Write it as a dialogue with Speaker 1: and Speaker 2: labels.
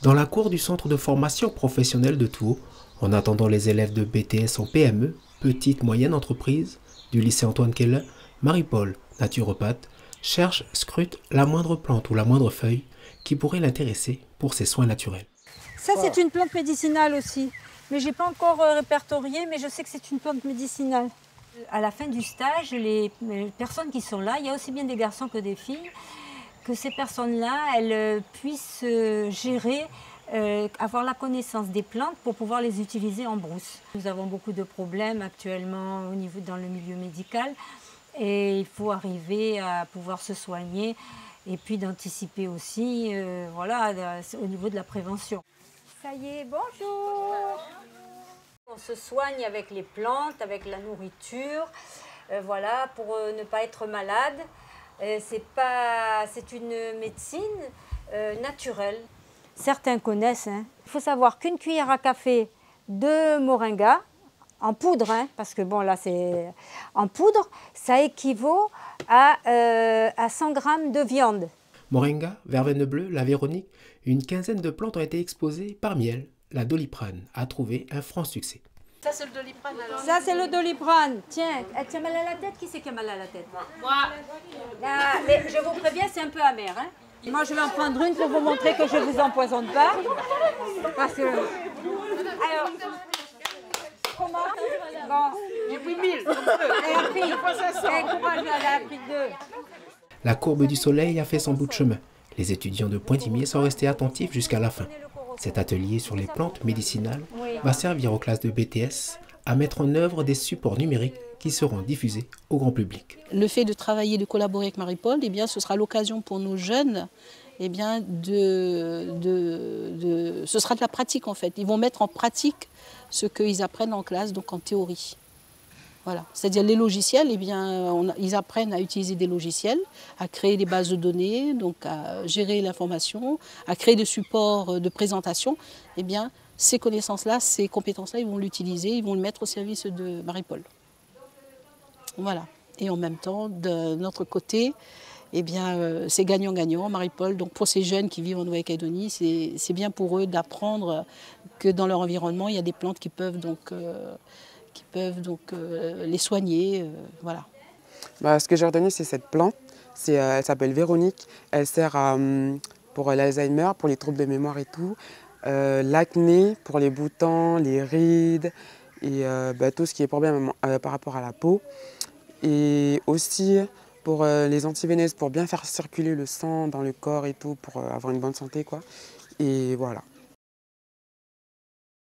Speaker 1: Dans la cour du centre de formation professionnelle de Tours, en attendant les élèves de BTS en PME, petite moyenne entreprise, du lycée Antoine Keller, Marie-Paul, naturopathe, cherche, scrute la moindre plante ou la moindre feuille qui pourrait l'intéresser pour ses soins naturels.
Speaker 2: Ça, c'est une plante médicinale aussi, mais je n'ai pas encore répertorié, mais je sais que c'est une plante médicinale. À la fin du stage, les personnes qui sont là, il y a aussi bien des garçons que des filles, que ces personnes-là, elles puissent gérer, avoir la connaissance des plantes pour pouvoir les utiliser en brousse. Nous avons beaucoup de problèmes actuellement dans le milieu médical et il faut arriver à pouvoir se soigner et puis d'anticiper aussi voilà, au niveau de la prévention. Ça y est, bonjour! On se soigne avec les plantes, avec la nourriture, voilà, pour ne pas être malade. C'est une médecine naturelle. Certains connaissent. Hein. Il faut savoir qu'une cuillère à café de moringa, en poudre, hein, parce que bon là c'est en poudre, ça équivaut à 100 grammes de viande.
Speaker 1: Moringa, verveine bleue, la véronique, une quinzaine de plantes ont été exposées. Parmi elles, la doliprane a trouvé un franc succès.
Speaker 3: Ça, c'est le doliprane alors?
Speaker 2: Ça, c'est le doliprane. Tiens, tu as mal à la tête? Qui c'est qui a mal à la tête?
Speaker 3: Moi.
Speaker 2: Mais je vous préviens, c'est un peu amer. Hein? Moi, je vais en prendre une pour vous montrer que je ne vous empoisonne pas. Parce que... Alors, comment? Bon.
Speaker 3: J'ai pris 1000.
Speaker 2: Elle a pris. Courage, elle a pris 2.
Speaker 1: La courbe du soleil a fait son bout de chemin. Les étudiants de Pointimier sont restés attentifs jusqu'à la fin. Cet atelier sur les plantes médicinales va servir aux classes de BTS à mettre en œuvre des supports numériques qui seront diffusés au grand public.
Speaker 4: Le fait de travailler, de collaborer avec Marie-Paul, eh bien, ce sera l'occasion pour nos jeunes, eh bien, ce sera de la pratique en fait. Ils vont mettre en pratique ce qu'ils apprennent en classe, donc en théorie. Voilà. C'est-à-dire les logiciels, eh bien, ils apprennent à utiliser des logiciels, à créer des bases de données, donc à gérer l'information, à créer des supports de présentation. Eh bien, ces connaissances-là, ces compétences-là, ils vont l'utiliser, ils vont le mettre au service de Marie-Paul. Voilà. Et en même temps, de notre côté, eh bien, c'est gagnant-gagnant. Marie-Paul, donc pour ces jeunes qui vivent en Nouvelle-Calédonie, c'est bien pour eux d'apprendre que dans leur environnement, il y a des plantes qui peuvent donc les soigner, voilà.
Speaker 5: Ce que j'ai retenu, c'est cette plante. Elle s'appelle Véronique. Elle sert pour l'Alzheimer, pour les troubles de mémoire et tout. L'acné, pour les boutons, les rides et tout ce qui est problème par rapport à la peau. Et aussi pour les antiveineuses, pour bien faire circuler le sang dans le corps et tout, pour avoir une bonne santé, quoi. Et voilà.